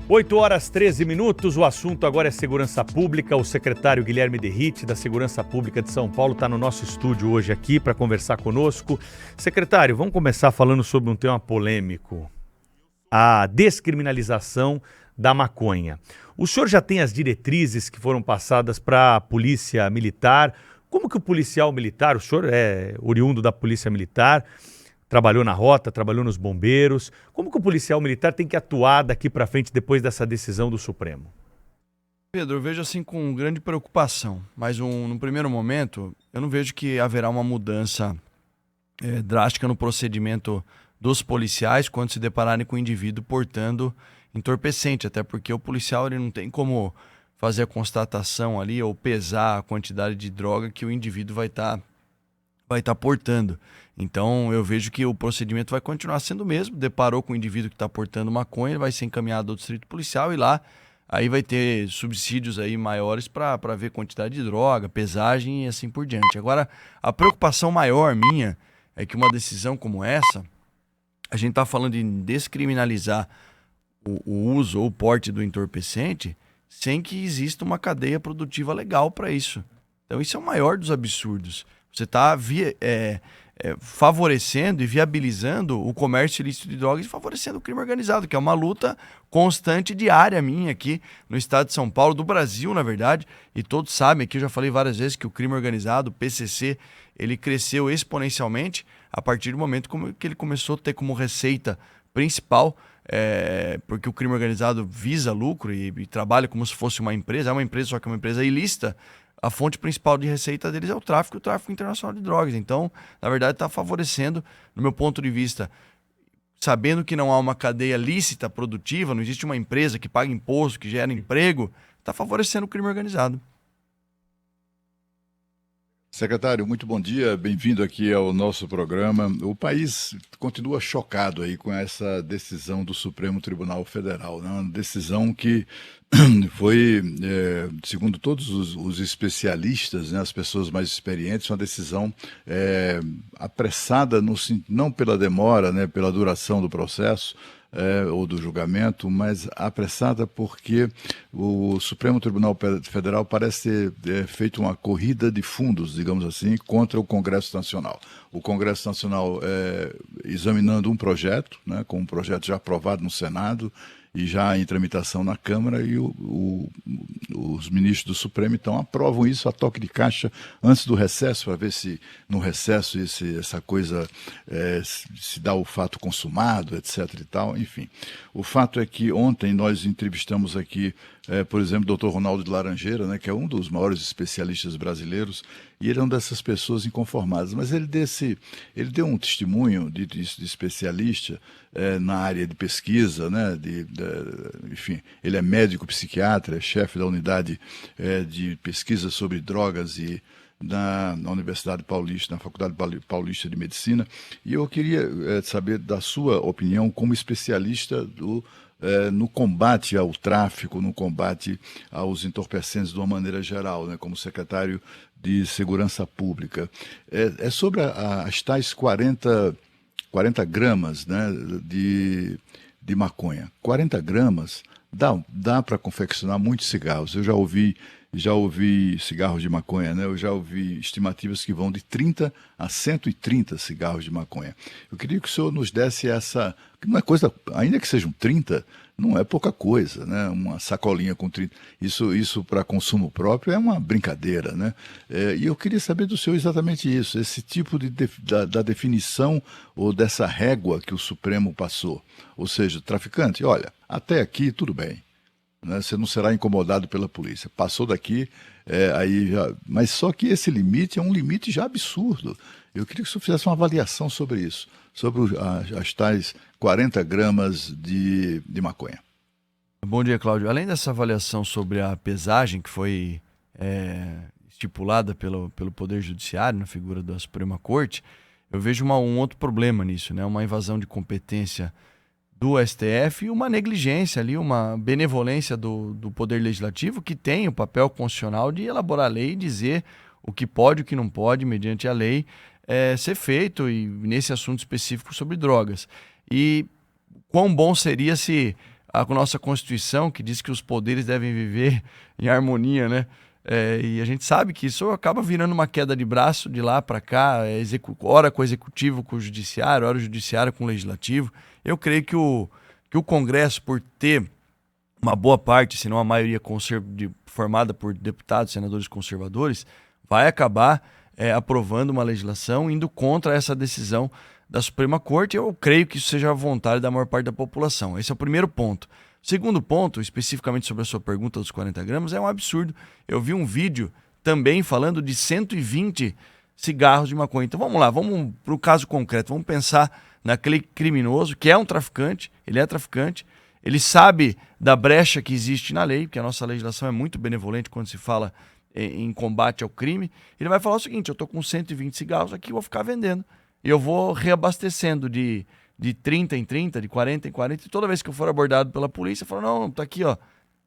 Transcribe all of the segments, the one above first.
8h13, o assunto agora é segurança pública. O secretário Guilherme Derrite, da Segurança Pública de São Paulo, está no nosso estúdio hoje aqui para conversar conosco. Secretário, vamos começar falando sobre um tema polêmico, a descriminalização da maconha. O senhor já tem as diretrizes que foram passadas para a Polícia Militar? Como que o policial militar, o senhor é oriundo da Polícia Militar, trabalhou na Rota, trabalhou nos bombeiros. Como que o policial militar tem que atuar daqui para frente depois dessa decisão do Supremo? Pedro, eu vejo assim com grande preocupação, mas no primeiro momento eu não vejo que haverá uma mudança drástica no procedimento dos policiais quando se depararem com o indivíduo portando entorpecente, até porque o policial ele não tem como fazer a constatação ali ou pesar a quantidade de droga que o indivíduo vai estar portando. Então eu vejo que o procedimento vai continuar sendo o mesmo. Deparou com o indivíduo que está portando maconha, ele vai ser encaminhado ao distrito policial e lá aí vai ter subsídios aí maiores para ver quantidade de droga, pesagem e assim por diante. Agora, a preocupação maior minha é que uma decisão como essa, a gente está falando de descriminalizar o uso ou o porte do entorpecente sem que exista uma cadeia produtiva legal para isso. Então isso é o maior dos absurdos. Você está favorecendo e viabilizando o comércio ilícito de drogas e favorecendo o crime organizado, que é uma luta constante, diária minha aqui no estado de São Paulo, do Brasil, na verdade, e todos sabem aqui, eu já falei várias vezes que o crime organizado, o PCC, ele cresceu exponencialmente a partir do momento que ele começou a ter como receita principal, porque o crime organizado visa lucro e trabalha como se fosse uma empresa, só que é uma empresa ilícita. A fonte principal de receita deles é o tráfico internacional de drogas. Então, na verdade, está favorecendo, no meu ponto de vista, sabendo que não há uma cadeia lícita produtiva, não existe uma empresa que paga imposto, que gera emprego, está favorecendo o crime organizado. Secretário, muito bom dia, bem-vindo aqui ao nosso programa. O país continua chocado aí com essa decisão do Supremo Tribunal Federal, né? Uma decisão que foi, segundo todos os especialistas, né, as pessoas mais experientes, uma decisão apressada, não pela demora, né, pela duração do processo, ou do julgamento, mas apressada porque o Supremo Tribunal Federal parece ter feito uma corrida de fundos, digamos assim, contra o Congresso Nacional. O Congresso Nacional examinando um projeto, né, com um projeto já aprovado no Senado e já em tramitação na Câmara, e os ministros do Supremo então aprovam isso a toque de caixa antes do recesso, para ver se no recesso essa coisa se dá o fato consumado, etc. e tal, enfim. O fato é que ontem nós entrevistamos aqui, por exemplo, o Dr. Ronaldo de Laranjeira, né, que é um dos maiores especialistas brasileiros, e ele é uma dessas pessoas inconformadas, mas ele deu um testemunho de especialista na área de pesquisa, né, enfim, ele é médico psiquiatra, é chefe da unidade de pesquisa sobre drogas na Universidade Paulista, na Faculdade Paulista de Medicina, e eu queria saber da sua opinião como especialista no combate ao tráfico, no combate aos entorpecentes de uma maneira geral, né, como secretário de Segurança Pública. É sobre as tais 40 gramas, né, de maconha. 40 gramas dá para confeccionar muitos cigarros. Eu já ouvi cigarros de maconha, né? Eu já ouvi estimativas que vão de 30 a 130 cigarros de maconha. Eu queria que o senhor nos desse que não é coisa, ainda que sejam 30, não é pouca coisa, né? Uma sacolinha com 30, isso para consumo próprio é uma brincadeira, né? E eu queria saber do senhor exatamente isso, esse tipo da definição ou dessa régua que o Supremo passou. Ou seja, traficante, olha, até aqui tudo bem, né? Você não será incomodado pela polícia. Passou daqui, mas só que esse limite é um limite já absurdo. Eu queria que o senhor fizesse uma avaliação sobre isso, sobre as tais 40 gramas de maconha. Bom dia, Cláudio. Além dessa avaliação sobre a pesagem que foi estipulada pelo Poder Judiciário, na figura da Suprema Corte, eu vejo um outro problema nisso, né? Uma invasão de competência do STF e uma negligência ali, uma benevolência do Poder Legislativo, que tem o papel constitucional de elaborar a lei e dizer o que pode e o que não pode, mediante a lei, ser feito, e nesse assunto específico sobre drogas. E quão bom seria se com a nossa Constituição, que diz que os poderes devem viver em harmonia, né? E a gente sabe que isso acaba virando uma queda de braço de lá para cá, ora com o executivo, com o judiciário, ora o judiciário com o legislativo. Eu creio que o Congresso, por ter uma boa parte, se não a maioria formada por deputados, senadores conservadores, vai acabar aprovando uma legislação indo contra essa decisão da Suprema Corte. Eu creio que isso seja a vontade da maior parte da população. Esse é o primeiro ponto. Segundo ponto, especificamente sobre a sua pergunta dos 40 gramas, é um absurdo. Eu vi um vídeo também falando de 120 cigarros de maconha. Então vamos lá, vamos para o caso concreto. Vamos pensar naquele criminoso que é um traficante, ele é traficante, ele sabe da brecha que existe na lei, porque a nossa legislação é muito benevolente quando se fala em combate ao crime. Ele vai falar o seguinte: eu estou com 120 cigarros aqui, vou ficar vendendo. E eu vou reabastecendo de 30 em 30, de 40 em 40, e toda vez que eu for abordado pela polícia, eu falo, não, tá aqui, ó.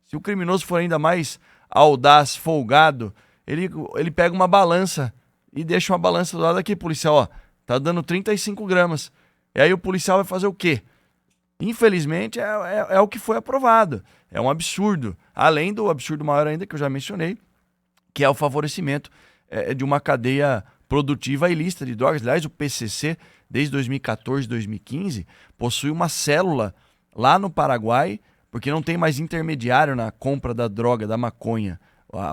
Se o criminoso for ainda mais audaz, folgado, ele pega uma balança e deixa uma balança do lado aqui, policial, ó, tá dando 35 gramas. E aí o policial vai fazer o quê? Infelizmente, é o que foi aprovado. É um absurdo. Além do absurdo maior ainda, que eu já mencionei, que é o favorecimento de uma cadeia produtiva ilícita de drogas. Aliás, o PCC, desde 2014, 2015, possui uma célula lá no Paraguai, porque não tem mais intermediário na compra da droga, da maconha.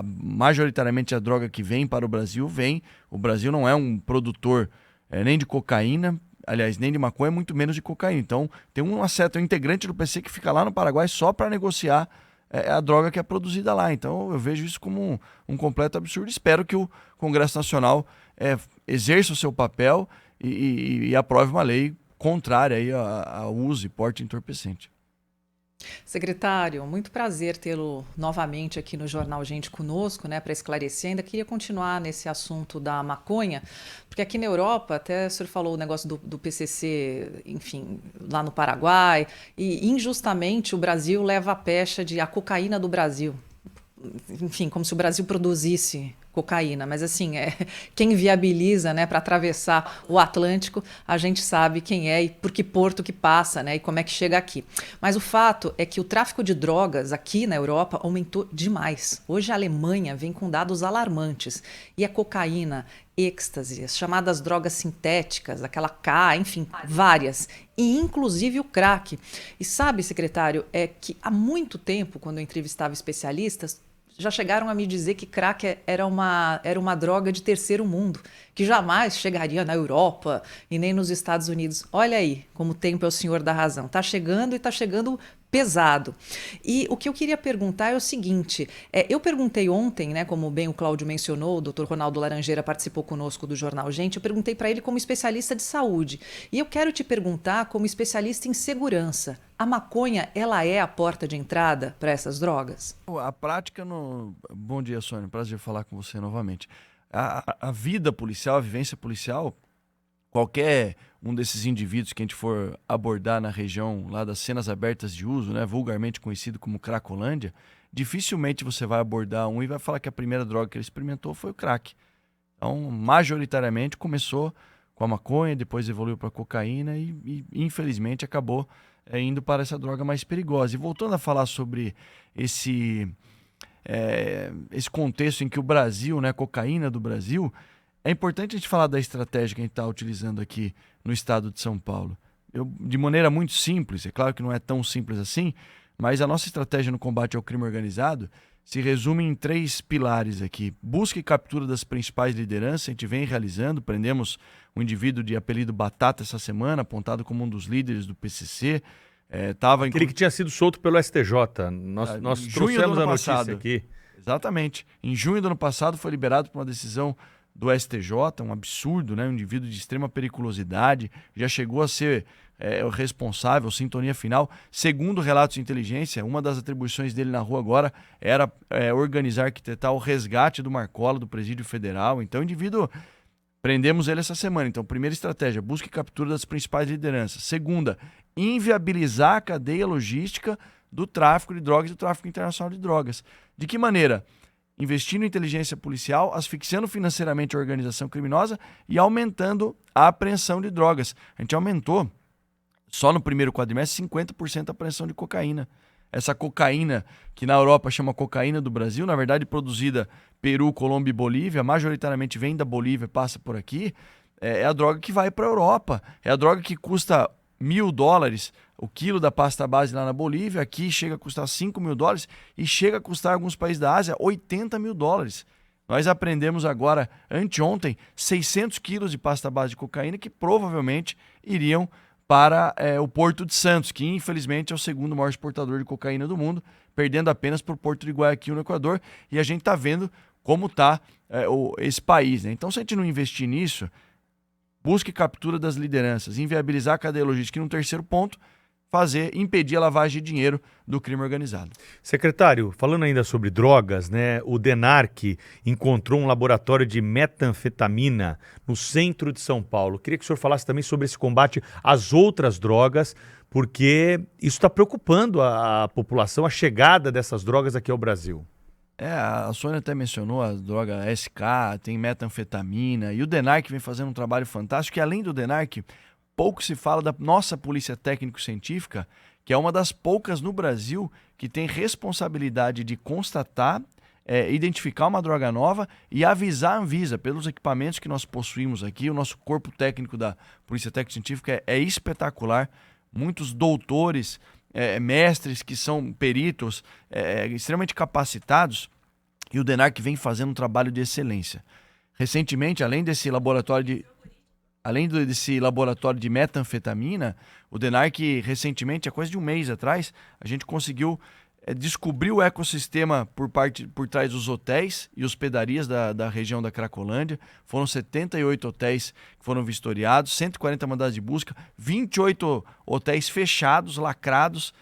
Majoritariamente a droga que vem para o Brasil vem. O Brasil não é um produtor nem de cocaína, aliás, nem de maconha, muito menos de cocaína. Então, tem um integrante do PC que fica lá no Paraguai só para negociar a droga que é produzida lá. Então, eu vejo isso como um completo absurdo. Espero que o Congresso Nacional exerça o seu papel e aprove uma lei contrária aí ao uso e porte de entorpecente. Secretário, muito prazer tê-lo novamente aqui no Jornal Gente conosco, né, para esclarecer. Ainda queria continuar nesse assunto da maconha, porque aqui na Europa, até o senhor falou o negócio do PCC, enfim, lá no Paraguai, e injustamente o Brasil leva a pecha de a cocaína do Brasil. Enfim, como se o Brasil produzisse cocaína, mas assim, quem viabiliza, né, para atravessar o Atlântico, a gente sabe quem é e por que porto que passa, né, e como é que chega aqui. Mas o fato é que o tráfico de drogas aqui na Europa aumentou demais. Hoje a Alemanha vem com dados alarmantes e a cocaína, êxtase, as chamadas drogas sintéticas, aquela K, enfim, várias, e inclusive o crack. E sabe, secretário, é que há muito tempo, quando eu entrevistava especialistas, já chegaram a me dizer que crack era uma droga de terceiro mundo, que jamais chegaria na Europa e nem nos Estados Unidos. Olha aí como o tempo é o senhor da razão. Está chegando e está chegando pesado. E o que eu queria perguntar é o seguinte, eu perguntei ontem, né, como bem o Cláudio mencionou, o Dr. Ronaldo Laranjeira participou conosco do Jornal Gente, eu perguntei para ele como especialista de saúde. E eu quero te perguntar como especialista em segurança. A maconha, ela é a porta de entrada para essas drogas? A prática no... Bom dia, Sônia. Prazer falar com você novamente. A vida policial, a vivência policial, qualquer um desses indivíduos que a gente for abordar na região lá das cenas abertas de uso, né, vulgarmente conhecido como Cracolândia, dificilmente você vai abordar um e vai falar que a primeira droga que ele experimentou foi o crack. Então, majoritariamente começou com a maconha, depois evoluiu para a cocaína e infelizmente acabou indo para essa droga mais perigosa. E voltando a falar sobre esse contexto em que o Brasil, né, a cocaína do Brasil, é importante a gente falar da estratégia que a gente está utilizando aqui no estado de São Paulo. De maneira muito simples, é claro que não é tão simples assim, mas a nossa estratégia no combate ao crime organizado se resume em 3 pilares aqui. Busca e captura das principais lideranças, a gente vem realizando, prendemos um indivíduo de apelido Batata essa semana, apontado como um dos líderes do PCC. Aquele que tinha sido solto pelo STJ, nós trouxemos a notícia aqui. Exatamente. Em junho do ano passado foi liberado por uma decisão do STJ, um absurdo, né? Um indivíduo de extrema periculosidade, já chegou a ser o responsável, sintonia final. Segundo relatos de inteligência, uma das atribuições dele na rua agora era organizar, arquitetar o resgate do Marcola, do Presídio Federal. Então, o indivíduo, prendemos ele essa semana. Então, primeira estratégia, busca e captura das principais lideranças. Segunda, inviabilizar a cadeia logística do tráfico de drogas e do tráfico internacional de drogas. De que maneira? Investindo em inteligência policial, asfixiando financeiramente a organização criminosa e aumentando a apreensão de drogas. A gente aumentou, só no primeiro quadrimestre, 50% a apreensão de cocaína. essa cocaína, que na Europa chama cocaína do Brasil, na verdade produzida Peru, Colômbia e Bolívia, majoritariamente vem da Bolívia, passa por aqui, é a droga que vai para a Europa. É a droga que custa $1.000 o quilo da pasta base lá na Bolívia, aqui chega a custar $5.000 e chega a custar em alguns países da Ásia $80.000. Nós aprendemos agora, anteontem, 600 quilos de pasta base de cocaína que provavelmente iriam para o Porto de Santos, que infelizmente é o segundo maior exportador de cocaína do mundo, perdendo apenas para o Porto de Guayaquil, no Equador, e a gente está vendo como está esse país, né? Então, se a gente não investir nisso, busque captura das lideranças, inviabilizar a cadeia logística e, no terceiro ponto, impedir a lavagem de dinheiro do crime organizado. Secretário, falando ainda sobre drogas, né, o DENARC encontrou um laboratório de metanfetamina no centro de São Paulo. Queria que o senhor falasse também sobre esse combate às outras drogas, porque isso está preocupando a população, a chegada dessas drogas aqui ao Brasil. A Sônia até mencionou a droga SK, tem metanfetamina, e o DENARC vem fazendo um trabalho fantástico, e além do DENARC, pouco se fala da nossa Polícia Técnico-Científica, que é uma das poucas no Brasil que tem responsabilidade de constatar, identificar uma droga nova e avisar a Anvisa pelos equipamentos que nós possuímos aqui. O nosso corpo técnico da Polícia Técnico-Científica é espetacular. Muitos doutores, mestres que são peritos, extremamente capacitados, e o DENARC vem fazendo um trabalho de excelência. Recentemente, além desse laboratório de metanfetamina, o DENARC, recentemente, há coisa de um mês atrás, a gente conseguiu descobrir o ecossistema por trás dos hotéis e hospedarias da região da Cracolândia. Foram 78 hotéis que foram vistoriados, 140 mandados de busca, 28 hotéis fechados, lacrados,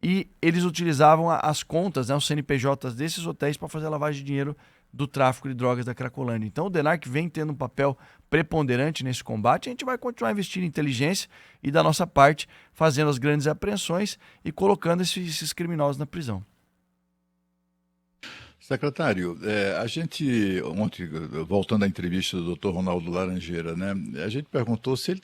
e eles utilizavam as contas, os CNPJs desses hotéis para fazer a lavagem de dinheiro do tráfico de drogas da Cracolândia. Então o DENARC vem tendo um papel preponderante nesse combate. A gente vai continuar investindo em inteligência e, da nossa parte, fazendo as grandes apreensões e colocando esses criminosos na prisão. Secretário, a gente, ontem, voltando à entrevista do Dr. Ronaldo Laranjeira, né, a gente perguntou se ele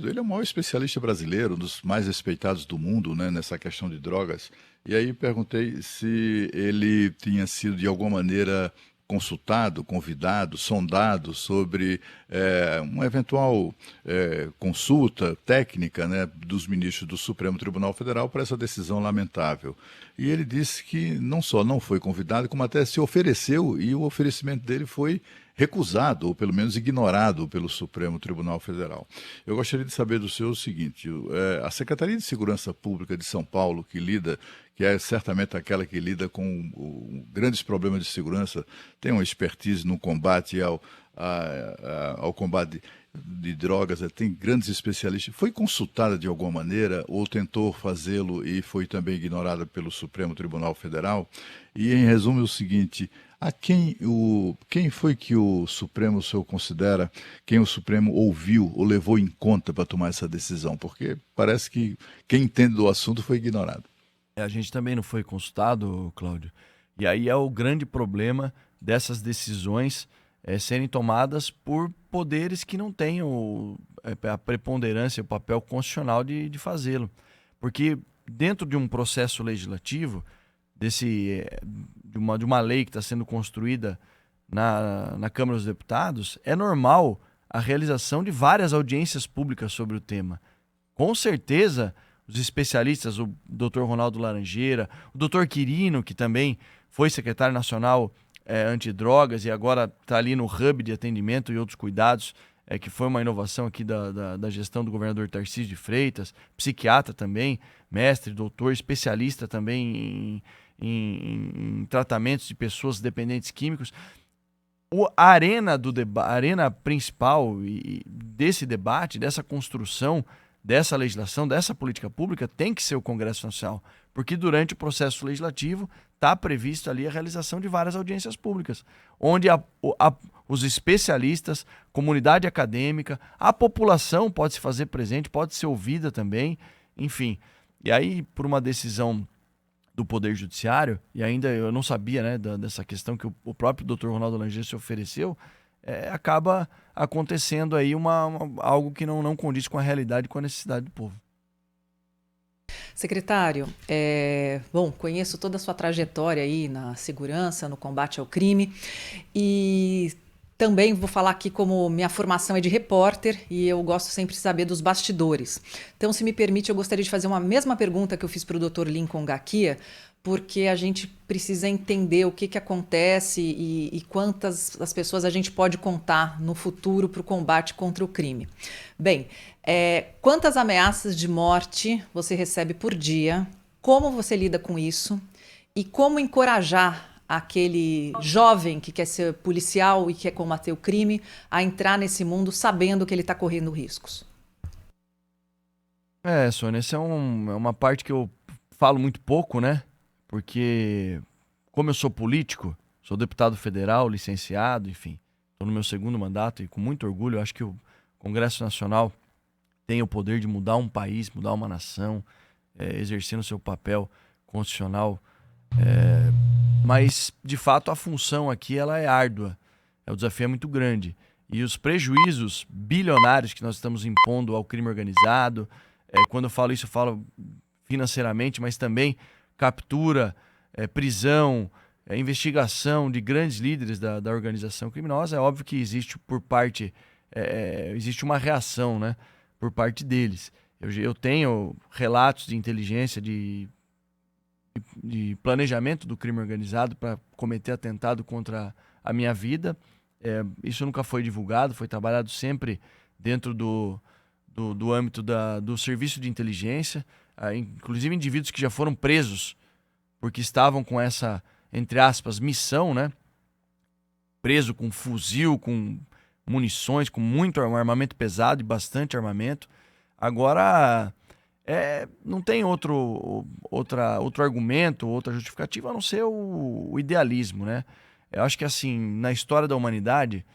ele é o maior especialista brasileiro, um dos mais respeitados do mundo, né, nessa questão de drogas, e aí perguntei se ele tinha sido, de alguma maneira, consultado, convidado, sondado sobre uma eventual consulta técnica, né, dos ministros do Supremo Tribunal Federal para essa decisão lamentável. E ele disse que não só não foi convidado, como até se ofereceu, e o oferecimento dele foi recusado, ou pelo menos ignorado pelo Supremo Tribunal Federal. Eu gostaria de saber do senhor o seguinte: a Secretaria de Segurança Pública de São Paulo, que é certamente aquela que lida com grandes problemas de segurança, tem uma expertise no combate ao combate de drogas, tem grandes especialistas. Foi consultada de alguma maneira ou tentou fazê-lo e foi também ignorada pelo Supremo Tribunal Federal? E, em resumo, é o seguinte: quem foi que o Supremo, o senhor considera, quem o Supremo ouviu ou levou em conta para tomar essa decisão? Porque parece que quem entende do assunto foi ignorado. A gente também não foi consultado, Cláudio. E aí é o grande problema dessas decisões serem tomadas por poderes que não têm a preponderância, o papel constitucional de fazê-lo. Porque dentro de um processo legislativo, de uma lei que está sendo construída na Câmara dos Deputados, é normal a realização de várias audiências públicas sobre o tema. Com certeza, os especialistas, o Dr. Ronaldo Laranjeira, o Dr. Quirino, que também foi secretário nacional antidrogas e agora está ali no hub de atendimento e outros cuidados, que foi uma inovação aqui da gestão do governador Tarcísio de Freitas, psiquiatra também, mestre, doutor, especialista também em tratamentos de pessoas dependentes químicos. A arena principal desse debate, dessa construção, dessa legislação, dessa política pública, tem que ser o Congresso Nacional, porque durante o processo legislativo está previsto ali a realização de várias audiências públicas, onde os especialistas, comunidade acadêmica, a população pode se fazer presente, pode ser ouvida também, enfim. E aí, por uma decisão do Poder Judiciário, e ainda eu não sabia, né, dessa questão que o próprio Dr. Ronaldo Laranjeira se ofereceu, acaba acontecendo aí algo que não condiz com a realidade e com a necessidade do povo. Secretário, bom, conheço toda a sua trajetória aí na segurança, no combate ao crime e também vou falar aqui como minha formação é de repórter e eu gosto sempre de saber dos bastidores. Então, se me permite, eu gostaria de fazer uma mesma pergunta que eu fiz para o Dr. Lincoln Gakia, porque a gente precisa entender o que acontece e quantas as pessoas a gente pode contar no futuro para o combate contra o crime. Bem, quantas ameaças de morte você recebe por dia? Como você lida com isso? E como encorajar aquele jovem que quer ser policial e quer combater o crime a entrar nesse mundo sabendo que ele está correndo riscos? Sônia, essa é uma parte que eu falo muito pouco, né? Porque, como eu sou político, sou deputado federal, licenciado, enfim, estou no meu segundo mandato e com muito orgulho, eu acho que o Congresso Nacional tem o poder de mudar um país, mudar uma nação, exercendo seu papel constitucional. Mas, de fato, a função aqui ela é árdua, o desafio é muito grande. E os prejuízos bilionários que nós estamos impondo ao crime organizado, quando eu falo isso, eu falo financeiramente, mas também captura, prisão, investigação de grandes líderes da organização criminosa, é óbvio que existe por parte, existe uma reação, né, por parte deles. Eu tenho relatos de inteligência, de planejamento do crime organizado para cometer atentado contra a minha vida. Isso nunca foi divulgado, foi trabalhado sempre dentro do âmbito do serviço de inteligência, inclusive indivíduos que já foram presos porque estavam com essa, entre aspas, missão, né? Preso com fuzil, com munições, com muito armamento pesado e bastante armamento. Agora, não tem outro argumento, outra justificativa a não ser o idealismo, né? Eu acho que, assim, na história da humanidade,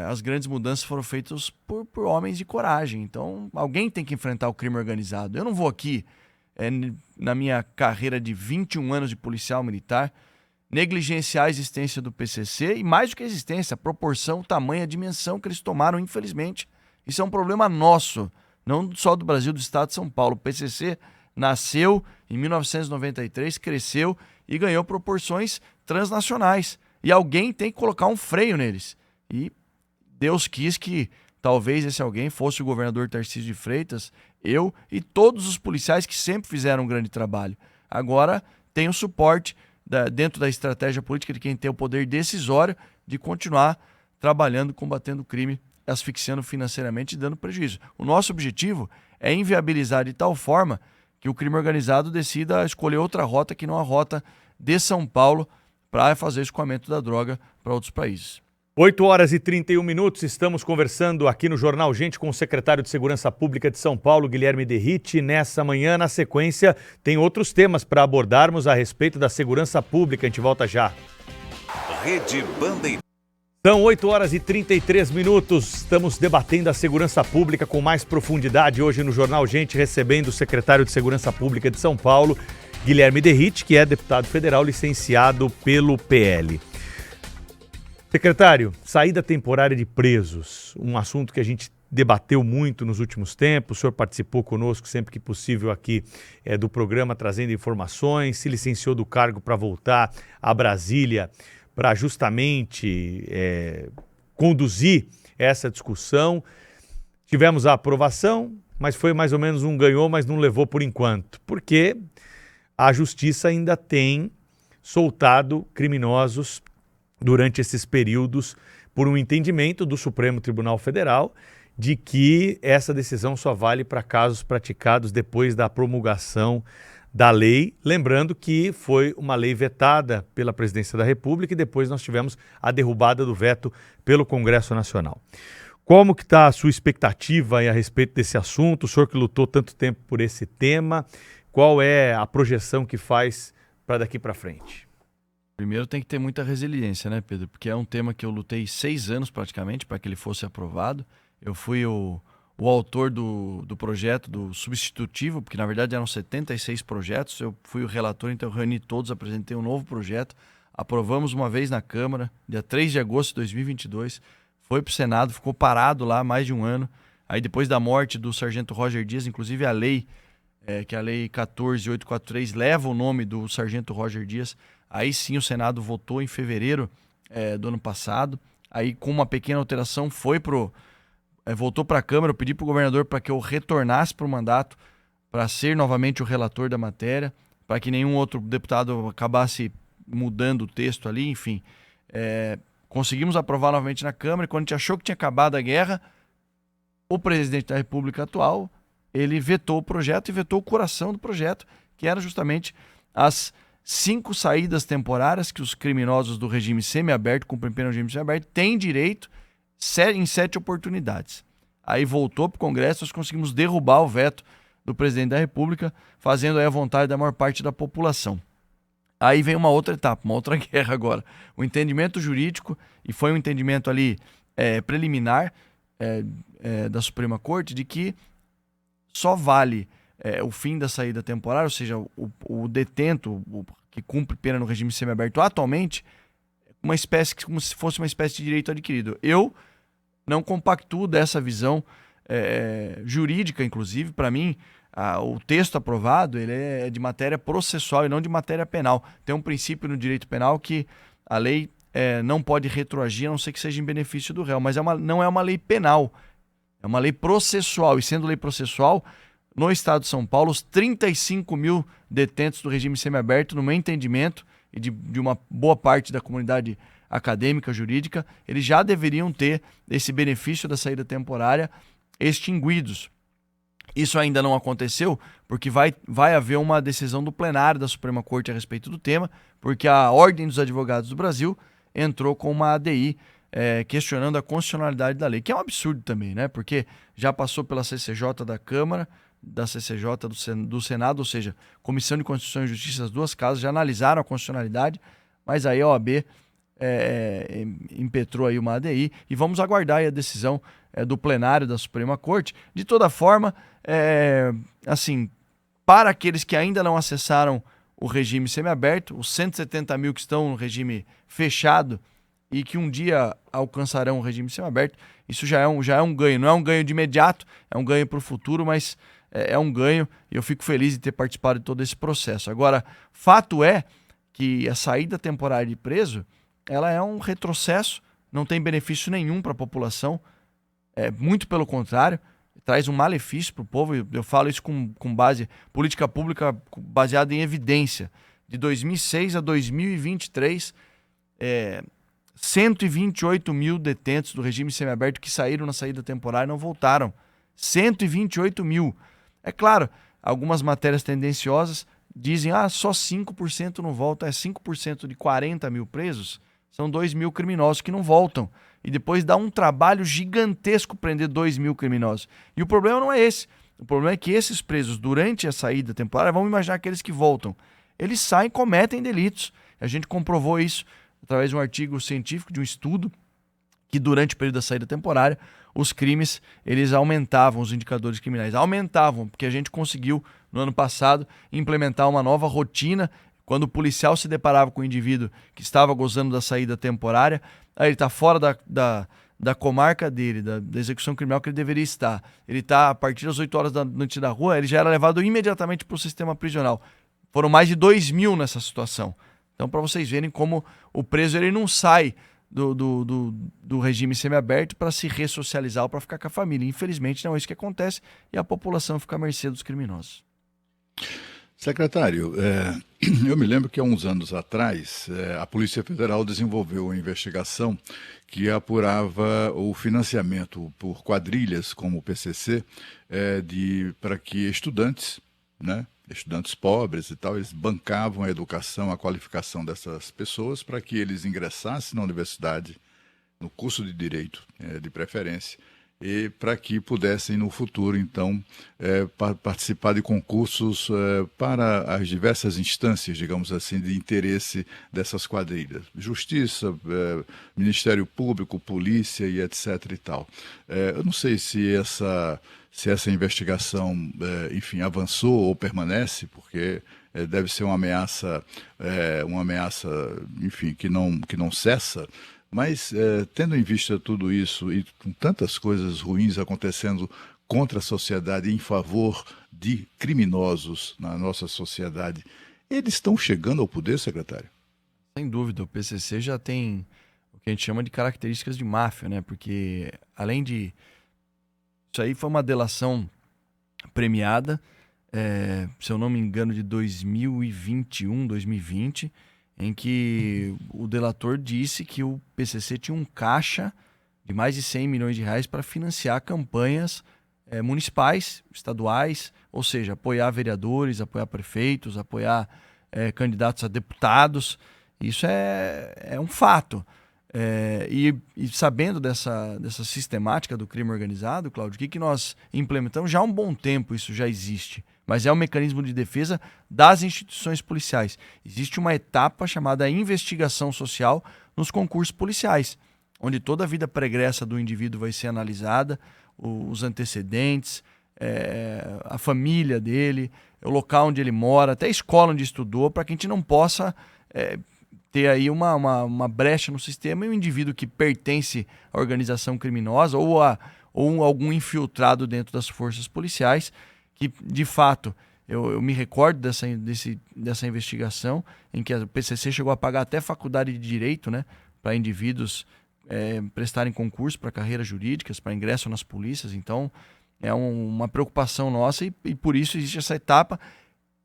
as grandes mudanças foram feitas por homens de coragem. Então, alguém tem que enfrentar o crime organizado. Eu não vou aqui, na minha carreira de 21 anos de policial militar, negligenciar a existência do PCC e, mais do que a existência, a proporção, o tamanho, a dimensão que eles tomaram, infelizmente. Isso é um problema nosso, não só do Brasil, do estado de São Paulo. O PCC nasceu em 1993, cresceu e ganhou proporções transnacionais. E alguém tem que colocar um freio neles. E Deus quis que talvez esse alguém fosse o governador Tarcísio de Freitas, eu e todos os policiais que sempre fizeram um grande trabalho. Agora tem o suporte dentro da estratégia política de quem tem o poder decisório de continuar trabalhando, combatendo o crime, asfixiando financeiramente e dando prejuízo. O nosso objetivo é inviabilizar de tal forma que o crime organizado decida escolher outra rota que não a rota de São Paulo para fazer o escoamento da droga para outros países. 8h31, estamos conversando aqui no Jornal Gente com o secretário de Segurança Pública de São Paulo, Guilherme Derrite. Nessa manhã, na sequência, tem outros temas para abordarmos a respeito da segurança pública. A gente volta já. Rede Bandeirante. São 8h33, estamos debatendo a segurança pública com mais profundidade hoje no Jornal Gente, recebendo o secretário de Segurança Pública de São Paulo, Guilherme Derrite, que é deputado federal licenciado pelo PL. Secretário, saída temporária de presos, um assunto que a gente debateu muito nos últimos tempos, o senhor participou conosco sempre que possível aqui do programa, trazendo informações, se licenciou do cargo para voltar a Brasília para justamente conduzir essa discussão. Tivemos a aprovação, mas foi mais ou menos um ganhou, mas não levou por enquanto, porque a Justiça ainda tem soltado criminosos durante esses períodos por um entendimento do Supremo Tribunal Federal de que essa decisão só vale para casos praticados depois da promulgação da lei, lembrando que foi uma lei vetada pela Presidência da República e depois nós tivemos a derrubada do veto pelo Congresso Nacional. Como que está a sua expectativa a respeito desse assunto? O senhor que lutou tanto tempo por esse tema, qual é a projeção que faz para daqui para frente? Primeiro tem que ter muita resiliência, né, Pedro? Porque é um tema que eu lutei 6 anos praticamente para que ele fosse aprovado. Eu fui o autor do projeto do substitutivo, porque na verdade eram 76 projetos. Eu fui o relator, então eu reuni todos, apresentei um novo projeto. Aprovamos uma vez na Câmara, dia 3 de agosto de 2022. Foi para o Senado, ficou parado lá mais de um ano. Aí depois da morte do sargento Roger Dias, inclusive a lei que a Lei 14.843 leva o nome do Sargento Roger Dias. Aí sim o Senado votou em fevereiro do ano passado. Aí, com uma pequena alteração, voltou para a Câmara. Eu pedi para o governador para que eu retornasse para o mandato, para ser novamente o relator da matéria, para que nenhum outro deputado acabasse mudando o texto ali, enfim. Conseguimos aprovar novamente na Câmara, e quando a gente achou que tinha acabado a guerra, o presidente da República atual, ele vetou o projeto e vetou o coração do projeto, que era justamente as 5 saídas temporárias que os criminosos do regime semiaberto, cumprem pena no regime semiaberto, têm direito em 7 oportunidades. Aí voltou para o Congresso, nós conseguimos derrubar o veto do presidente da República, fazendo aí a vontade da maior parte da população. Aí vem uma outra etapa, uma outra guerra agora. O entendimento jurídico, e foi um entendimento ali preliminar da Suprema Corte, de que só vale o fim da saída temporária, ou seja, o detento que cumpre pena no regime semiaberto atualmente, como se fosse uma espécie de direito adquirido. Eu não compactuo dessa visão jurídica, inclusive. Para mim, o texto aprovado ele é de matéria processual e não de matéria penal. Tem um princípio no direito penal que a lei não pode retroagir, a não ser que seja em benefício do réu, mas não é uma lei penal, é uma lei processual. E sendo lei processual, no estado de São Paulo, os 35 mil detentos do regime semiaberto, no meu entendimento, e de uma boa parte da comunidade acadêmica, jurídica, eles já deveriam ter esse benefício da saída temporária extinguidos. Isso ainda não aconteceu, porque vai haver uma decisão do plenário da Suprema Corte a respeito do tema, porque a Ordem dos Advogados do Brasil entrou com uma ADI questionando a constitucionalidade da lei, que é um absurdo também, né? Porque já passou pela CCJ da Câmara, da CCJ do Senado, ou seja, Comissão de Constituição e Justiça, as duas casas já analisaram a constitucionalidade, mas aí a OAB impetrou aí uma ADI e vamos aguardar aí a decisão do plenário da Suprema Corte. De toda forma, assim, para aqueles que ainda não acessaram o regime semiaberto, os 170 mil que estão no regime fechado e que um dia alcançarão o regime semiaberto, isso já é um ganho. Não é um ganho de imediato, é um ganho para o futuro, mas é um ganho e eu fico feliz de ter participado de todo esse processo. Agora, fato é que a saída temporária de preso, ela é um retrocesso, não tem benefício nenhum para a população, muito pelo contrário, traz um malefício para o povo. Eu falo isso com base política pública baseada em evidência. De 2006 a 2023, 128 mil detentos do regime semiaberto que saíram na saída temporária não voltaram. 128 mil. É claro, algumas matérias tendenciosas dizem só 5% não voltam. 5% de 40 mil presos são 2 mil criminosos que não voltam. E depois dá um trabalho gigantesco prender 2 mil criminosos. E o problema não é esse. O problema é que esses presos, durante a saída temporária, vamos imaginar aqueles que voltam, eles saem e cometem delitos. A gente comprovou isso através de um artigo científico, de um estudo, que durante o período da saída temporária, os crimes, eles aumentavam, os indicadores criminais aumentavam, porque a gente conseguiu, no ano passado, implementar uma nova rotina. Quando o policial se deparava com o indivíduo que estava gozando da saída temporária, aí ele está fora da comarca dele, da execução criminal que ele deveria estar. Ele está, a partir das 8 horas da noite da rua, ele já era levado imediatamente para o sistema prisional. Foram mais de 2 mil nessa situação. Então, para vocês verem como o preso ele não sai do regime semiaberto para se ressocializar ou para ficar com a família. Infelizmente, não é isso que acontece e a população fica à mercê dos criminosos. Secretário, eu me lembro que há uns anos atrás a Polícia Federal desenvolveu uma investigação que apurava o financiamento por quadrilhas como o PCC para que estudantes, né, estudantes pobres e tal, eles bancavam a educação, a qualificação dessas pessoas para que eles ingressassem na universidade, no curso de Direito, de preferência, e para que pudessem no futuro, então, participar de concursos para as diversas instâncias, digamos assim, de interesse dessas quadrilhas. Justiça, Ministério Público, Polícia e etc. e tal. Eu não sei se essa investigação, enfim, avançou ou permanece, porque deve ser uma ameaça, enfim, que não cessa. Mas, tendo em vista tudo isso e com tantas coisas ruins acontecendo contra a sociedade, em favor de criminosos na nossa sociedade, eles estão chegando ao poder, secretário? Sem dúvida, o PCC já tem o que a gente chama de características de máfia, né? Porque além de... Isso aí foi uma delação premiada, se eu não me engano, de 2021, 2020, em que o delator disse que o PCC tinha um caixa de mais de 100 milhões de reais para financiar campanhas municipais, estaduais, ou seja, apoiar vereadores, apoiar prefeitos, apoiar candidatos a deputados. Isso é um fato. E sabendo dessa sistemática do crime organizado, Cláudio, o que nós implementamos? Já há um bom tempo isso já existe, mas é um mecanismo de defesa das instituições policiais. Existe uma etapa chamada investigação social nos concursos policiais, onde toda a vida pregressa do indivíduo vai ser analisada, os antecedentes, a família dele, o local onde ele mora, até a escola onde estudou, para que a gente não possa ter aí uma brecha no sistema e um indivíduo que pertence à organização criminosa ou algum infiltrado dentro das forças policiais, que de fato eu me recordo dessa investigação em que a PCC chegou a pagar até faculdade de direito, né, para indivíduos prestarem concurso para carreiras jurídicas, para ingresso nas polícias. Então é uma preocupação nossa e por isso existe essa etapa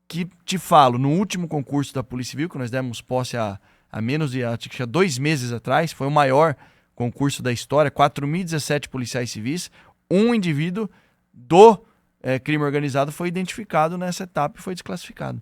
que, te falo, no último concurso da Polícia Civil, que nós demos posse há menos de 2 meses atrás, foi o maior concurso da história, 4.017 policiais civis, um indivíduo do crime organizado foi identificado nessa etapa e foi desclassificado.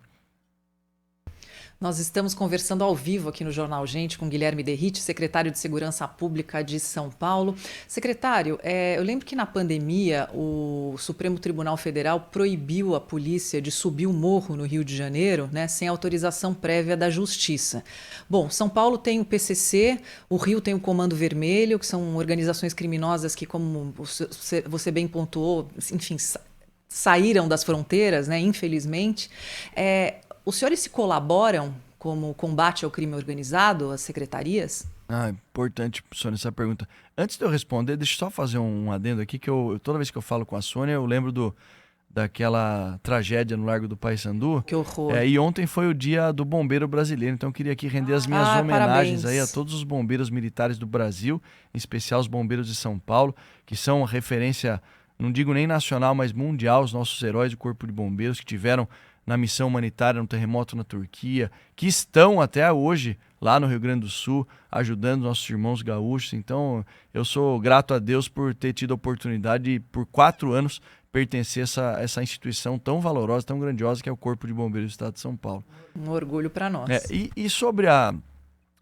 Nós estamos conversando ao vivo aqui no Jornal Gente com Guilherme Derrite, secretário de Segurança Pública de São Paulo. Secretário, eu lembro que na pandemia o Supremo Tribunal Federal proibiu a polícia de subir o morro no Rio de Janeiro, né, sem autorização prévia da Justiça. Bom, São Paulo tem o PCC, o Rio tem o Comando Vermelho, que são organizações criminosas que, como você bem pontuou, enfim, saíram das fronteiras, né, infelizmente. Os senhores se colaboram como combate ao crime organizado, as secretarias? Importante, Sônia, essa pergunta. Antes de eu responder, deixa eu só fazer um adendo aqui, que toda vez que eu falo com a Sônia, eu lembro daquela tragédia no Largo do Paissandu. Que horror. E ontem foi o dia do bombeiro brasileiro, então eu queria aqui render as minhas homenagens aí a todos os bombeiros militares do Brasil, em especial os bombeiros de São Paulo, que são uma referência, não digo nem nacional, mas mundial, os nossos heróis do Corpo de Bombeiros que tiveram na missão humanitária no terremoto na Turquia, que estão até hoje lá no Rio Grande do Sul, ajudando nossos irmãos gaúchos. Então, eu sou grato a Deus por ter tido a oportunidade de, por 4 anos, pertencer a essa instituição tão valorosa, tão grandiosa, que é o Corpo de Bombeiros do Estado de São Paulo. Um orgulho para nós. E sobre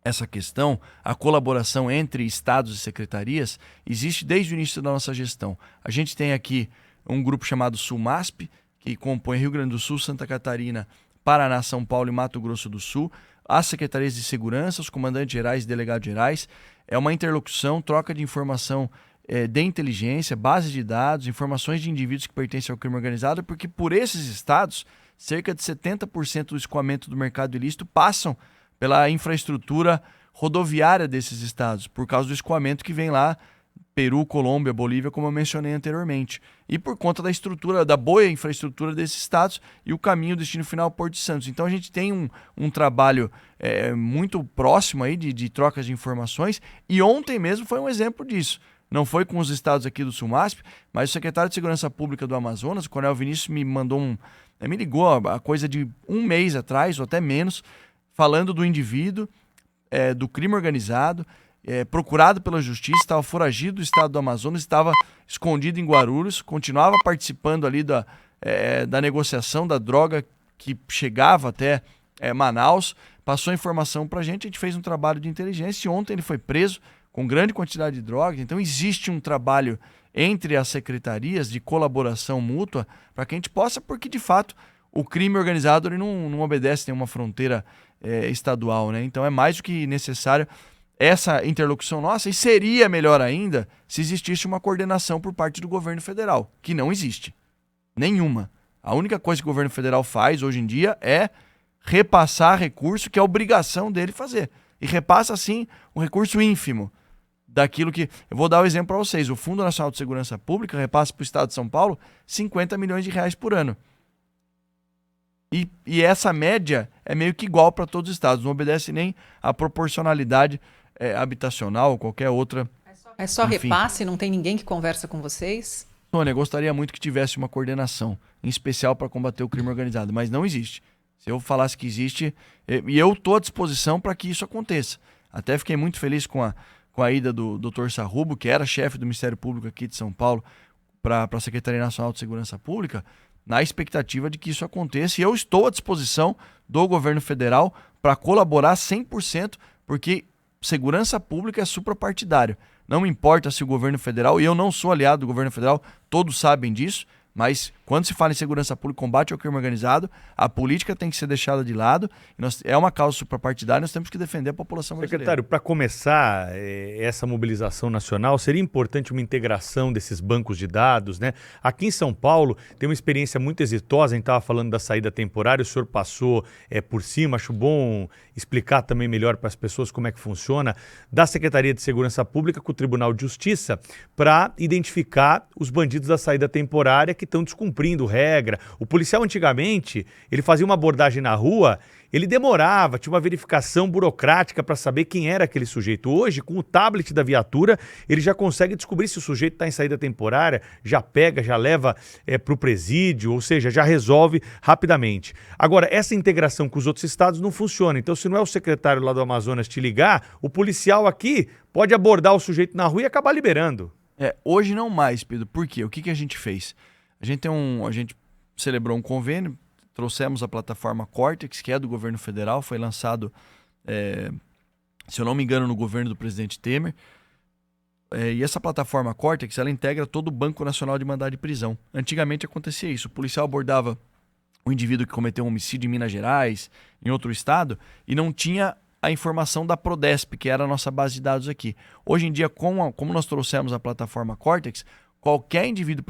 essa questão, a colaboração entre estados e secretarias existe desde o início da nossa gestão. A gente tem aqui um grupo chamado SUMASP, que compõe Rio Grande do Sul, Santa Catarina, Paraná, São Paulo e Mato Grosso do Sul, as secretarias de segurança, os comandantes gerais e delegados gerais. É uma interlocução, troca de informação de inteligência, base de dados, informações de indivíduos que pertencem ao crime organizado, porque por esses estados, cerca de 70% do escoamento do mercado ilícito passam pela infraestrutura rodoviária desses estados, por causa do escoamento que vem lá, Peru, Colômbia, Bolívia, como eu mencionei anteriormente. E por conta da estrutura, da boa infraestrutura desses estados e o caminho, o destino final, Porto de Santos. Então a gente tem um trabalho muito próximo aí de trocas de informações, e ontem mesmo foi um exemplo disso. Não foi com os estados aqui do SUMASP, mas o secretário de Segurança Pública do Amazonas, o Coronel Vinícius, me ligou a coisa de 1 mês atrás, ou até menos, falando do indivíduo, do crime organizado, procurado pela justiça, estava foragido do estado do Amazonas, estava escondido em Guarulhos, continuava participando ali da negociação da droga que chegava até Manaus, passou a informação para a gente fez um trabalho de inteligência e ontem ele foi preso com grande quantidade de droga. Então existe um trabalho entre as secretarias de colaboração mútua para que a gente possa, porque de fato o crime organizado ele não obedece nenhuma fronteira estadual, né? Então é mais do que necessário essa interlocução nossa, e seria melhor ainda se existisse uma coordenação por parte do governo federal, que não existe. Nenhuma. A única coisa que o governo federal faz hoje em dia é repassar recurso, que é obrigação dele fazer. E repassa, assim, um recurso ínfimo. daquilo que... Eu vou dar o exemplo para vocês. O Fundo Nacional de Segurança Pública repassa para o Estado de São Paulo 50 milhões de reais por ano. E essa média é meio que igual para todos os estados. Não obedece nem à proporcionalidade habitacional ou qualquer outra. É só Enfim. repasse, não tem ninguém que conversa com vocês? Sônia, gostaria muito que tivesse uma coordenação, em especial para combater o crime organizado, mas não existe. Se eu falasse que existe, e eu estou à disposição para que isso aconteça. Até fiquei muito feliz com a ida do Dr. Sarrubo, que era chefe do Ministério Público aqui de São Paulo, para a Secretaria Nacional de Segurança Pública, na expectativa de que isso aconteça. E eu estou à disposição do governo federal para colaborar 100%, porque segurança pública é suprapartidário. Não importa se o governo federal, e eu não sou aliado do governo federal, todos sabem disso, mas quando se fala em segurança pública, combate ao crime organizado, a política tem que ser deixada de lado. É uma causa suprapartidária, nós temos que defender a população brasileira. Secretário, para começar essa mobilização nacional, seria importante uma integração desses bancos de dados, né? Aqui em São Paulo tem uma experiência muito exitosa, a gente estava falando da saída temporária, o senhor passou por cima, acho bom explicar também melhor para as pessoas como é que funciona, da Secretaria de Segurança Pública com o Tribunal de Justiça, para identificar os bandidos da saída temporária que estão descumprindo regra. O policial antigamente, ele fazia uma abordagem na rua, ele demorava, tinha uma verificação burocrática para saber quem era aquele sujeito. Hoje, com o tablet da viatura, ele já consegue descobrir se o sujeito está em saída temporária, já pega, já leva para o presídio, ou seja, já resolve rapidamente. Agora, essa integração com os outros estados não funciona. Então, se não é o secretário lá do Amazonas te ligar, o policial aqui pode abordar o sujeito na rua e acabar liberando. Hoje não mais, Pedro. Por quê? O que a gente fez? A gente celebrou um convênio, trouxemos a plataforma Cortex, que é do governo federal, foi lançado, se eu não me engano, no governo do presidente Temer. E essa plataforma Cortex, ela integra todo o Banco Nacional de Mandado de Prisão. Antigamente acontecia isso, o policial abordava o indivíduo que cometeu um homicídio em Minas Gerais, em outro estado, e não tinha a informação da Prodesp, que era a nossa base de dados aqui. Hoje em dia, como nós trouxemos a plataforma Cortex, qualquer indivíduo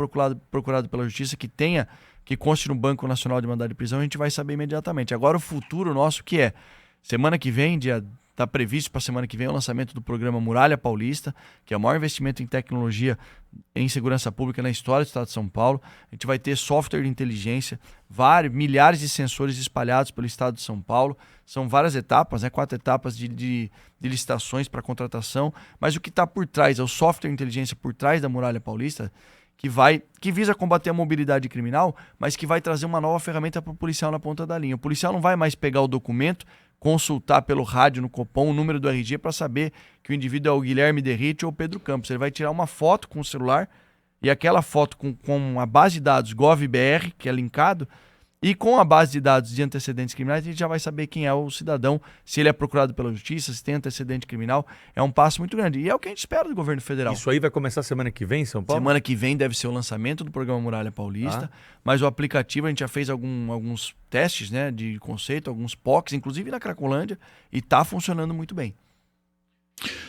procurado pela justiça que conste no Banco Nacional de Mandado de Prisão, a gente vai saber imediatamente. Agora o futuro nosso que é, semana que vem, está previsto para semana que vem o lançamento do programa Muralha Paulista, que é o maior investimento em tecnologia em segurança pública na história do estado de São Paulo. A gente vai ter software de inteligência, milhares de sensores espalhados pelo estado de São Paulo. São várias etapas, 4 etapas de licitações para contratação, mas o que está por trás, é o software de inteligência por trás da Muralha Paulista, que visa combater a mobilidade criminal, mas que vai trazer uma nova ferramenta para o policial na ponta da linha. O policial não vai mais pegar o documento, consultar pelo rádio no Copom o número do RG para saber que o indivíduo é o Guilherme Derrite ou o Pedro Campos. Ele vai tirar uma foto com o celular e aquela foto com a base de dados GovBR, que é linkado, e com a base de dados de antecedentes criminais, a gente já vai saber quem é o cidadão, se ele é procurado pela justiça, se tem antecedente criminal. É um passo muito grande. E é o que a gente espera do governo federal. Isso aí vai começar semana que vem em São Paulo? Semana que vem deve ser o lançamento do programa Muralha Paulista, mas o aplicativo a gente já fez alguns testes, né, de conceito, alguns POCs, inclusive na Cracolândia, e está funcionando muito bem.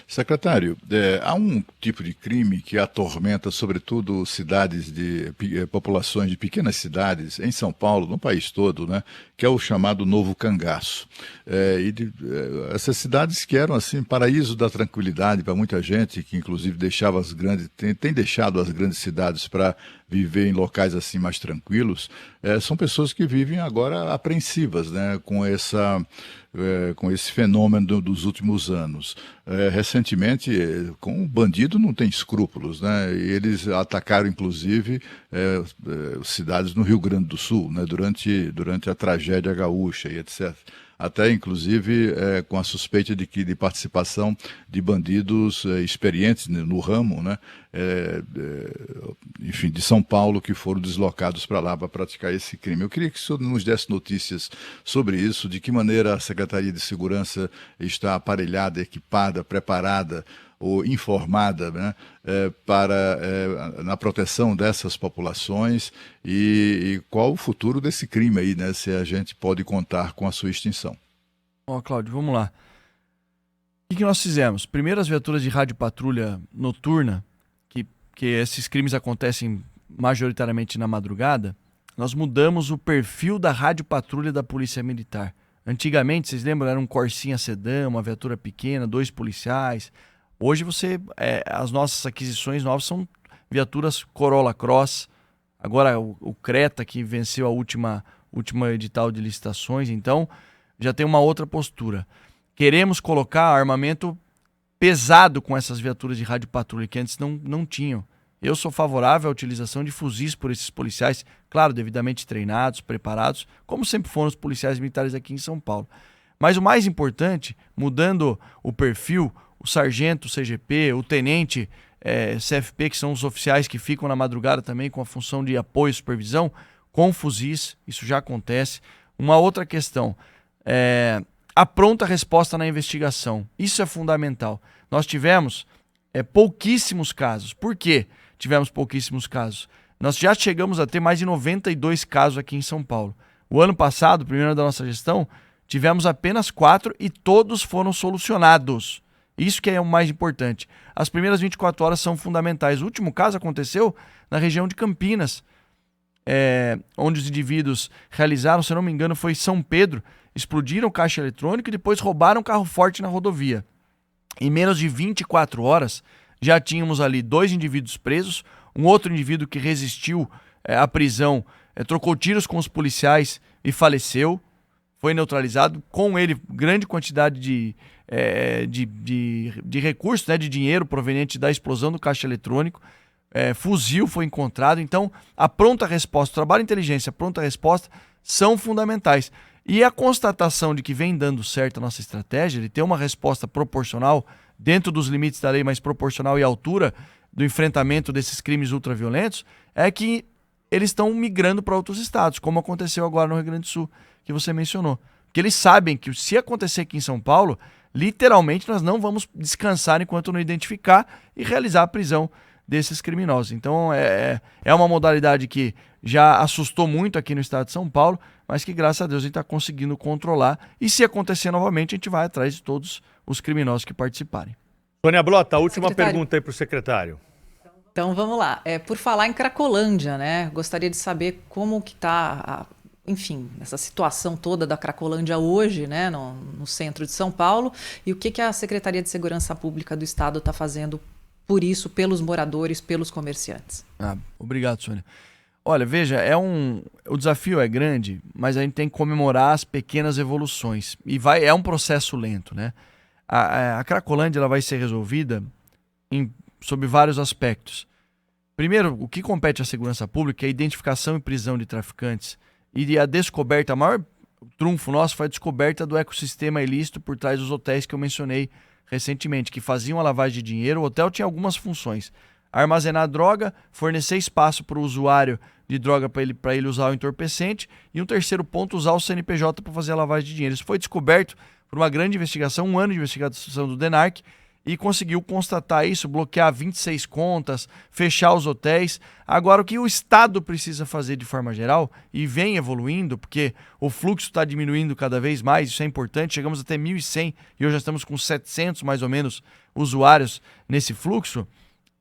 Secretário, há um tipo de crime que atormenta, sobretudo, populações de pequenas cidades, em São Paulo, no país todo, né, que é o chamado novo cangaço. Essas cidades que eram, assim, paraíso da tranquilidade para muita gente, que inclusive deixava tem deixado as grandes cidades para viver em locais assim mais tranquilos, são pessoas que vivem agora apreensivas, né, com esse fenômeno dos últimos anos. Recentemente, com o bandido não tem escrúpulos, né? E eles atacaram, inclusive, cidades no Rio Grande do Sul, né? Durante a tragédia gaúcha e etc. Até, inclusive, com a suspeita de participação de bandidos experientes no ramo, né? Enfim, de São Paulo, que foram deslocados para lá para praticar esse crime. Eu queria que o senhor nos desse notícias sobre isso, de que maneira a Secretaria de Segurança está aparelhada, equipada, preparada ou informada, né, na proteção dessas populações e qual o futuro desse crime aí, né, se a gente pode contar com a sua extinção. Cláudio, vamos lá. O que nós fizemos? Primeiro, as viaturas de rádio patrulha noturna, que esses crimes acontecem majoritariamente na madrugada, nós mudamos o perfil da rádio patrulha da Polícia Militar. Antigamente, vocês lembram, era um Corsinha sedã, uma viatura pequena, 2 policiais. Hoje as nossas aquisições novas são viaturas Corolla Cross, agora o Creta, que venceu a última edital de licitações, então já tem uma outra postura. Queremos colocar armamento pesado com essas viaturas de rádio patrulha, que antes não tinham. Eu sou favorável à utilização de fuzis por esses policiais, claro, devidamente treinados, preparados, como sempre foram os policiais militares aqui em São Paulo. Mas o mais importante, mudando o perfil, o sargento, o CGP, o tenente, CFP, que são os oficiais que ficam na madrugada também com a função de apoio e supervisão, com fuzis, isso já acontece. Uma outra questão, a pronta resposta na investigação, isso é fundamental. Nós tivemos pouquíssimos casos. Por quê? Tivemos pouquíssimos casos. Nós já chegamos a ter mais de 92 casos aqui em São Paulo. O ano passado, primeiro ano da nossa gestão, tivemos apenas 4 e todos foram solucionados. Isso que é o mais importante. As primeiras 24 horas são fundamentais. O último caso aconteceu na região de Campinas, onde os indivíduos realizaram, se não me engano, foi São Pedro, explodiram o caixa eletrônico e depois roubaram um carro forte na rodovia. Em menos de 24 horas, já tínhamos ali 2 indivíduos presos, um outro indivíduo que resistiu à prisão, trocou tiros com os policiais e faleceu, foi neutralizado. Com ele, grande quantidade de recursos, de dinheiro proveniente da explosão do caixa eletrônico. Fuzil foi encontrado. Então, a pronta resposta, o trabalho de inteligência, a pronta resposta são fundamentais. E a constatação de que vem dando certo a nossa estratégia, de ter uma resposta proporcional, dentro dos limites da lei, mas proporcional e à altura do enfrentamento desses crimes ultraviolentos, é que eles estão migrando para outros estados, como aconteceu agora no Rio Grande do Sul, que você mencionou. Porque eles sabem que se acontecer aqui em São Paulo, literalmente nós não vamos descansar enquanto não identificar e realizar a prisão desses criminosos. Então é uma modalidade que já assustou muito aqui no estado de São Paulo, mas que graças a Deus a gente está conseguindo controlar. E se acontecer novamente, a gente vai atrás de todos os criminosos que participarem. Sônia Blota, a última pergunta aí para o secretário. Então vamos lá. Por falar em Cracolândia, né? Gostaria de saber como que está, enfim, essa situação toda da Cracolândia hoje, né, no centro de São Paulo, e o que a Secretaria de Segurança Pública do Estado está fazendo por isso, pelos moradores, pelos comerciantes. Obrigado, Sônia. Olha, veja, o desafio é grande, mas a gente tem que comemorar as pequenas evoluções. E é um processo lento, né? A Cracolândia ela vai ser resolvida sob vários aspectos. Primeiro, o que compete à segurança pública é a identificação e prisão de traficantes. E a descoberta, o maior trunfo nosso foi a descoberta do ecossistema ilícito por trás dos hotéis que eu mencionei recentemente, que faziam a lavagem de dinheiro. O hotel tinha algumas funções: armazenar droga, fornecer espaço para o usuário de droga para ele usar o entorpecente, e um terceiro ponto, usar o CNPJ para fazer a lavagem de dinheiro. Isso foi descoberto por uma grande investigação, 1 ano de investigação do DENARC, e conseguiu constatar isso, bloquear 26 contas, fechar os hotéis. Agora, o que o Estado precisa fazer de forma geral, e vem evoluindo, porque o fluxo está diminuindo cada vez mais, isso é importante, chegamos até 1.100 e hoje já estamos com 700 mais ou menos usuários nesse fluxo,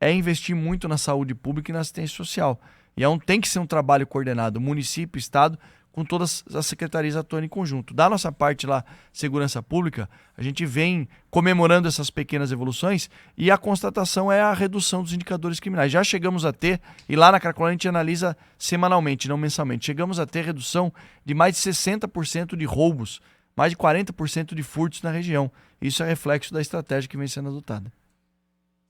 é investir muito na saúde pública e na assistência social. E tem que ser um trabalho coordenado, município, Estado, com todas as secretarias atuando em conjunto. Da nossa parte lá, segurança pública, a gente vem comemorando essas pequenas evoluções, e a constatação é a redução dos indicadores criminais. Já chegamos a ter, e lá na Cracolândia a gente analisa semanalmente, não mensalmente, chegamos a ter redução de mais de 60% de roubos, mais de 40% de furtos na região. Isso é reflexo da estratégia que vem sendo adotada.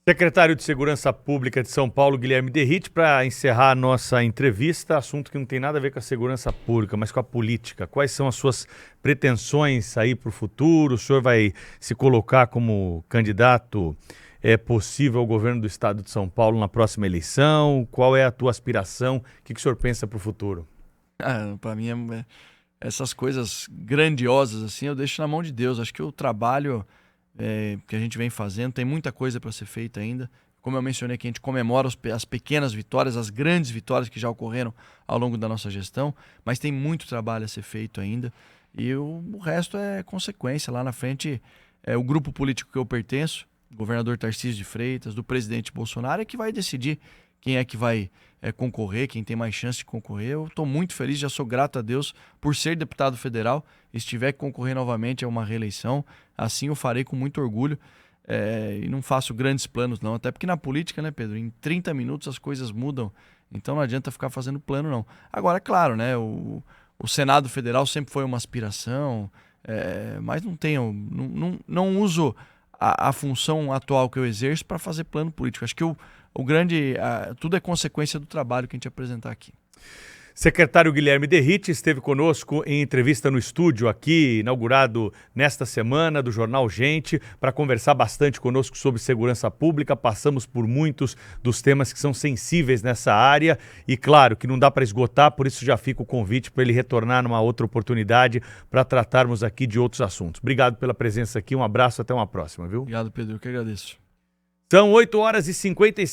Secretário de Segurança Pública de São Paulo, Guilherme Derrite, para encerrar a nossa entrevista, assunto que não tem nada a ver com a segurança pública, mas com a política. Quais são as suas pretensões aí para o futuro? O senhor vai se colocar como candidato possível ao governo do estado de São Paulo na próxima eleição? Qual é a tua aspiração? O que o senhor pensa para o futuro? Para mim, essas coisas grandiosas assim, eu deixo na mão de Deus. Acho que o trabalho que a gente vem fazendo, tem muita coisa para ser feita ainda. Como eu mencionei aqui, a gente comemora as pequenas vitórias, as grandes vitórias que já ocorreram ao longo da nossa gestão, mas tem muito trabalho a ser feito ainda, e o resto é consequência. Lá na frente, o grupo político que eu pertenço, o governador Tarcísio de Freitas, do presidente Bolsonaro, é que vai decidir quem é que vai concorrer, quem tem mais chance de concorrer. Eu estou muito feliz, já sou grato a Deus por ser deputado federal. Se tiver que concorrer novamente a uma reeleição, assim eu farei com muito orgulho. e não faço grandes planos, não. Até porque na política, né, Pedro, em 30 minutos as coisas mudam, então não adianta ficar fazendo plano, não. Agora, claro, né, o Senado Federal sempre foi uma aspiração, mas não uso a função atual que eu exerço para fazer plano político. Acho que tudo é consequência do trabalho que a gente apresentar aqui. Secretário Guilherme Derrite esteve conosco em entrevista no estúdio aqui, inaugurado nesta semana do Jornal Gente, para conversar bastante conosco sobre segurança pública. Passamos por muitos dos temas que são sensíveis nessa área e, claro, que não dá para esgotar, por isso já fica o convite para ele retornar numa outra oportunidade para tratarmos aqui de outros assuntos. Obrigado pela presença aqui, um abraço, até uma próxima, viu? Obrigado, Pedro, eu que agradeço. São 8h56.